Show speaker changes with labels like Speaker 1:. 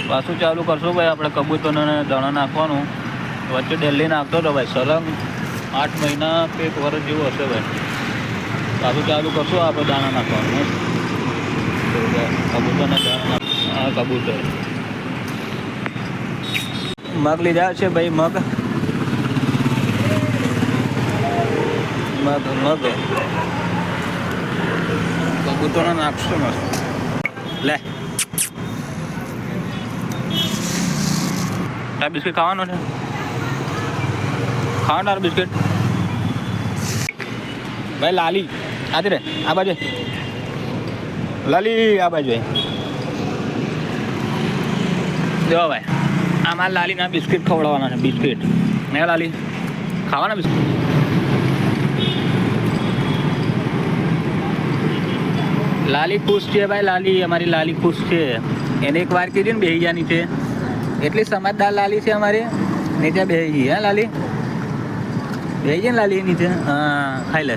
Speaker 1: પાછું ચાલુ કરશું ભાઈ આપણે કબૂતરને દાણા નાખવાનું. વચ્ચે ડેલી નાખતો હતો ભાઈ, સલંગ 8 મહિના કે 1 વર્ષ જેવું હશે ભાઈ. પાછું ચાલુ કરશું આપણે દાણા નાખવાનું. કબૂતરને દાણા નાખ. હા કબૂતર મગ લીધા છે ભાઈ. મગ કબૂતરને નાખશું મસ્ત. લે તાર બિસ્કિટ ખાવાનો છે? ખાવા તાર બિસ્કિટ ભાઈ. લાલી આતી રે આ બાજુ. લાલી આ બાજુ જો ભાઈ. આ મારે લાલીના બિસ્કિટ ખવડાવવાના છે. બિસ્કિટ ને લાલી ખાવાના બિસ્કિટ. લાલી ખુશ છે ભાઈ. લાલી અમારી લાલી ખુશ છે. એને એક વાર કીધી ને બેહી જાની છે. એટલી સમજદાર લાલી છે અમારી. નીચે બેહી ગઈ. હા લાલી બેહી ગઈ ને લાલી નીચે. હા ખાઈ લે.